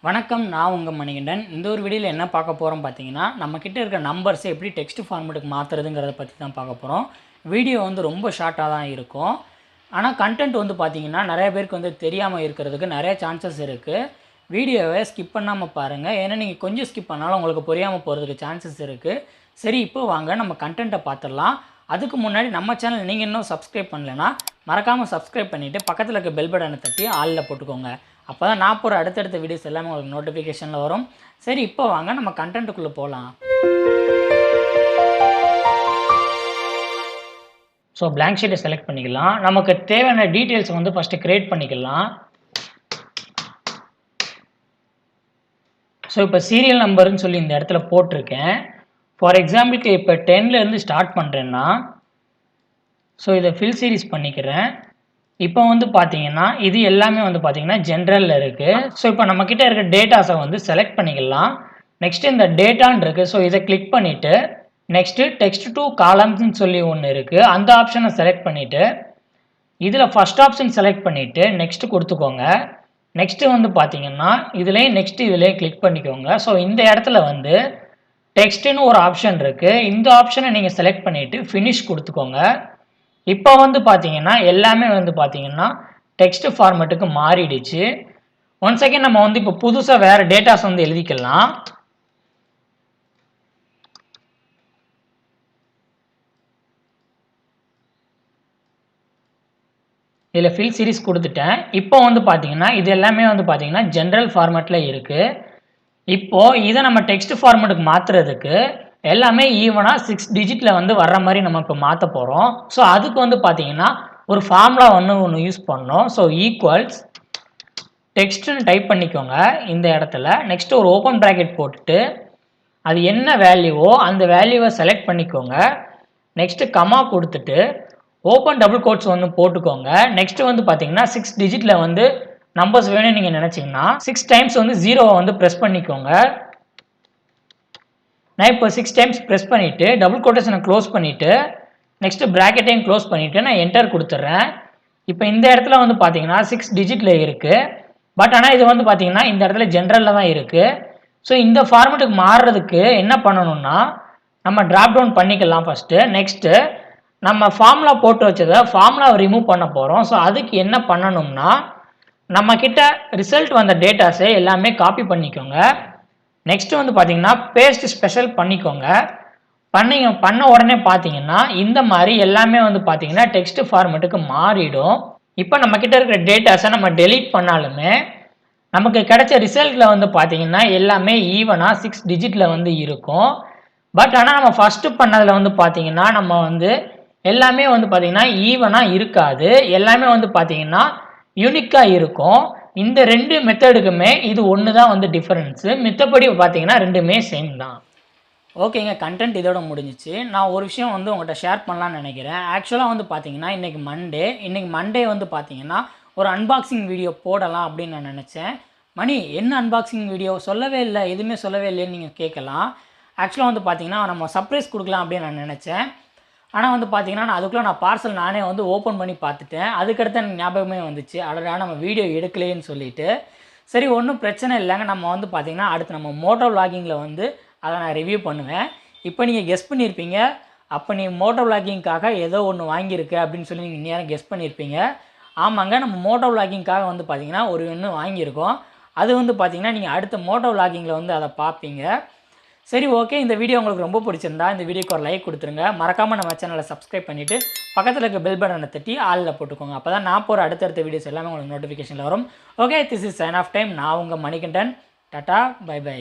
வணக்கம், நான் உங்கள் மணிகண்டன். இந்த ஒரு வீடியோவில் என்ன பார்க்க போகிறோம் பார்த்தீங்கன்னா, நம்மக்கிட்ட இருக்க நம்பர்ஸை எப்படி டெக்ஸ்ட் ஃபார்மேட்டுக்கு மாற்றுறதுங்கிறத பற்றி தான் பார்க்க போகிறோம். வீடியோ வந்து ரொம்ப ஷார்ட்டாக தான் இருக்கும். ஆனால் கண்டென்ட் வந்து பார்த்தீங்கன்னா நிறைய பேருக்கு வந்து தெரியாமல் இருக்கிறதுக்கு நிறைய சான்சஸ் இருக்குது. வீடியோவை ஸ்கிப் பண்ணாமல் பாருங்கள். ஏன்னா நீங்கள் கொஞ்சம் ஸ்கிப் பண்ணாலும் உங்களுக்கு புரியாமல் போகிறதுக்கு சான்சஸ் இருக்குது. சரி, இப்போ வாங்க நம்ம கண்டென்ட்டை பார்த்துடலாம். அதுக்கு முன்னாடி நம்ம சேனல் நீங்கள் இன்னும் சப்ஸ்கிரைப் பண்ணலைன்னா மறக்காமல் சப்ஸ்கிரைப் பண்ணிவிட்டு பக்கத்தில் இருக்க பெல் பட்டனை தட்டி ஆலில் போட்டுக்கோங்க. அப்போ தான் நான் போகிற அடுத்தடுத்த வீடியோஸ் எல்லாமே உங்களுக்கு நோட்டிஃபிகேஷனில் வரும். சரி, இப்போ வாங்க நம்ம கண்டென்ட்டுக்குள்ளே போகலாம். ஸோ பிளாங்க் ஷீட்டை செலக்ட் பண்ணிக்கலாம். நமக்கு தேவையான டீட்டெயில்ஸ் வந்து ஃபஸ்ட்டு க்ரியேட் பண்ணிக்கலாம். ஸோ இப்போ சீரியல் நம்பர்னு சொல்லி இந்த இடத்துல போட்டிருக்கேன். ஃபார் எக்ஸாம்பிளுக்கு இப்போ 10லேருந்து ஸ்டார்ட் பண்ணுறேன்னா, ஸோ இதை ஃபில் சீரிஸ் பண்ணிக்கிறேன். இப்போ வந்து பார்த்தீங்கன்னா இது எல்லாமே வந்து பார்த்தீங்கன்னா ஜென்ரலில் இருக்குது. ஸோ இப்போ நம்மக்கிட்ட இருக்க டேட்டாஸை வந்து செலக்ட் பண்ணிக்கலாம். நெக்ஸ்ட்டு இந்த டேட்டான்னு இருக்குது. ஸோ இதை கிளிக் பண்ணிவிட்டு நெக்ஸ்ட்டு டெக்ஸ்ட் டு காலம்ஸ்ன்னு சொல்லி ஒன்று இருக்குது. அந்த ஆப்ஷனை செலக்ட் பண்ணிவிட்டு இதில் ஃபஸ்ட் ஆப்ஷன் செலக்ட் பண்ணிவிட்டு நெக்ஸ்ட்டு கொடுத்துக்கோங்க. நெக்ஸ்ட்டு வந்து பார்த்தீங்கன்னா இதிலே கிளிக் பண்ணிக்கோங்க. ஸோ இந்த இடத்துல வந்து டெக்ஸ்ட்டுன்னு ஒரு ஆப்ஷன் இருக்குது. இந்த ஆப்ஷனை நீங்கள் செலக்ட் பண்ணிவிட்டு ஃபினிஷ் கொடுத்துக்கோங்க. இப்போ வந்து பார்த்தீங்கன்னா எல்லாமே வந்து பார்த்தீங்கன்னா டெக்ஸ்ட் ஃபார்மேட்டுக்கு மாறிடுச்சு. ஒன் செகண்ட் நம்ம வந்து இப்போ புதுசாக வேறு டேட்டாஸ் வந்து எழுதிக்கலாம். இதில் ஃபில் சீரிஸ் கொடுத்துட்டேன். இப்போ வந்து பார்த்தீங்கன்னா இது எல்லாமே வந்து பார்த்தீங்கன்னா ஜென்ரல் ஃபார்மேட்டில் இருக்குது. இப்போது இதை நம்ம டெக்ஸ்ட் ஃபார்மேட்டுக்கு மாற்றுறதுக்கு எல்லாமே ஈவனாக 6 டிஜிட்டில் வந்து வர்ற மாதிரி நம்ம இப்போ மாற்ற போகிறோம். ஸோ அதுக்கு வந்து பார்த்தீங்கன்னா ஒரு ஃபார்முலா ஒன்று யூஸ் பண்ணோம். ஸோ ஈக்குவல்ஸ் டெக்ஸ்ட்டுன்னு டைப் பண்ணிக்கோங்க இந்த இடத்துல. நெக்ஸ்ட்டு ஒரு ஓப்பன் ப்ராக்கெட் போட்டுட்டு அது என்ன வேல்யூவோ அந்த வேல்யூவை செலக்ட் பண்ணிக்கோங்க. நெக்ஸ்ட்டு கமா கொடுத்துட்டு ஓப்பன் டபுள் கோட்ஸ் ஒன்று போட்டுக்கோங்க. நெக்ஸ்ட்டு வந்து பார்த்தீங்கன்னா 6 டிஜிட்டில் வந்து நம்பர்ஸ் வேணும்னு நீங்கள் நினச்சிங்கன்னா 6 டைம்ஸ் வந்து 0வை வந்து ப்ரெஸ் பண்ணிக்கோங்க. நான் இப்போ 6 டைம்ஸ் ப்ரெஸ் பண்ணிவிட்டு டபுள் கோட்டேஷனை க்ளோஸ் பண்ணிவிட்டு நெக்ஸ்ட்டு ப்ராக்கெட்டையும் க்ளோஸ் பண்ணிவிட்டு நான் என்டர் கொடுத்துட்றேன். இப்போ இந்த இடத்துல வந்து பார்த்தீங்கன்னா 6 டிஜிட்டில் இருக்குது. பட் ஆனால் இது வந்து பார்த்தீங்கன்னா இந்த இடத்துல ஜென்ரலில் தான் இருக்குது. ஸோ இந்த ஃபார்மேட்டுக்கு மாறுறதுக்கு என்ன பண்ணணும்னா நம்ம ட்ராப் டவுன் பண்ணிக்கலாம் ஃபஸ்ட்டு. நெக்ஸ்ட்டு நம்ம ஃபார்முலா போட்டு வச்சதை ஃபார்முலாவை ரிமூவ் பண்ண போகிறோம். ஸோ அதுக்கு என்ன பண்ணணும்னா நம்மக்கிட்ட ரிசல்ட் வந்த டேட்டாஸை எல்லாமே காப்பி பண்ணிக்கோங்க. நெக்ஸ்ட்டு வந்து பார்த்தீங்கன்னா பேஸ்ட் ஸ்பெஷல் பண்ணிக்கோங்க. பண்ண உடனே பார்த்தீங்கன்னா இந்த மாதிரி எல்லாமே வந்து பார்த்தீங்கன்னா டெக்ஸ்ட் ஃபார்மேட்டுக்கு மாறிடும். இப்போ நம்மக்கிட்ட இருக்கிற டேட்டாஸை நம்ம டெலீட் பண்ணாலுமே நமக்கு கிடைச்ச ரிசல்ட்டில் வந்து பார்த்தீங்கன்னா எல்லாமே ஈவனாக 6 டிஜிட்டில் வந்து இருக்கும். பட் ஆனால் நம்ம ஃபஸ்ட்டு பண்ணதில் வந்து பார்த்தீங்கன்னா நம்ம வந்து எல்லாமே வந்து பார்த்தீங்கன்னா ஈவனாக இருக்காது. எல்லாமே வந்து பார்த்தீங்கன்னா யூனிக்காக இருக்கும். இந்த 2 மெத்தடுக்குமே இது ஒன்று தான் வந்து டிஃபரன்ஸு. மித்தபடி பார்த்தீங்கன்னா ரெண்டுமே சேம் தான். ஓகேங்க, கண்டென்ட் இதோட முடிஞ்சிச்சு. நான் ஒரு விஷயம் வந்து உங்கள்கிட்ட ஷேர் பண்ணலான்னு நினைக்கிறேன். ஆக்சுவலாக வந்து பார்த்தீங்கன்னா இன்றைக்கி மண்டே வந்து பார்த்தீங்கன்னா ஒரு அன்பாக்சிங் வீடியோ போடலாம் அப்படின்னு நான் நினச்சேன். மணி என்ன அன்பாக்சிங் வீடியோ சொல்லவே இல்லை, எதுவுமே சொல்லவே இல்லைன்னு நீங்கள் கேட்கலாம். ஆக்சுவலாக வந்து பார்த்தீங்கன்னா நம்ம சர்ப்ரைஸ் கொடுக்கலாம் அப்படின்னு நான் நினச்சேன். ஆனால் வந்து பார்த்தீங்கன்னா அதுக்குள்ளே பார்சல் நானே வந்து ஓப்பன் பண்ணி பார்த்துட்டேன். அதுக்கடுத்து எனக்கு ஞாபகமே வந்துச்சு, அடடா நம்ம வீடியோ எடுக்கலேன்னு சொல்லிட்டு. சரி, ஒன்றும் பிரச்சனை இல்லைங்க. நம்ம வந்து பார்த்தீங்கன்னா அடுத்து நம்ம மோட்டோ விளாகிங்கில் வந்து அதை நான் ரிவ்யூ பண்ணுவேன். இப்போ நீங்கள் கெஸ் பண்ணியிருப்பீங்க, அப்போ நீ மோட்டோ விளாகிங்காக ஏதோ ஒன்று வாங்கியிருக்கு அப்படின்னு சொல்லி நீங்கள் நேரம் கெஸ் பண்ணியிருப்பீங்க. ஆமாங்க, நம்ம மோட்டோ விளாகிங்காக வந்து பார்த்தீங்கன்னா ஒரு ஒன்று வாங்கியிருக்கோம். அது வந்து பார்த்தீங்கன்னா நீங்கள் அடுத்த மோட்டோ விளாகிங்கில் வந்து அதை பார்ப்பீங்க. சரி, ஓகே. இந்த வீடியோ உங்களுக்கு ரொம்ப பிடிச்சிருந்தா இந்த வீடியோக்கு ஒரு லைக் கொடுத்துருங்க. மறக்காமல் நம்ம சேனலை சப்ஸ்கிரைப் பண்ணிவிட்டு பக்கத்தில் இருக்க பெல் பட்டனை தட்டி ஆலில் போட்டுக்கோங்க. அப்போ தான் நான் போகிற அடுத்தடுத்த வீடியோஸ் எல்லாமே உங்களுக்கு நோட்டிஃபிகேஷனில் வரும். Okay, this is sign off time. நான் உங்கள் மணிகண்டன். Tata, by by.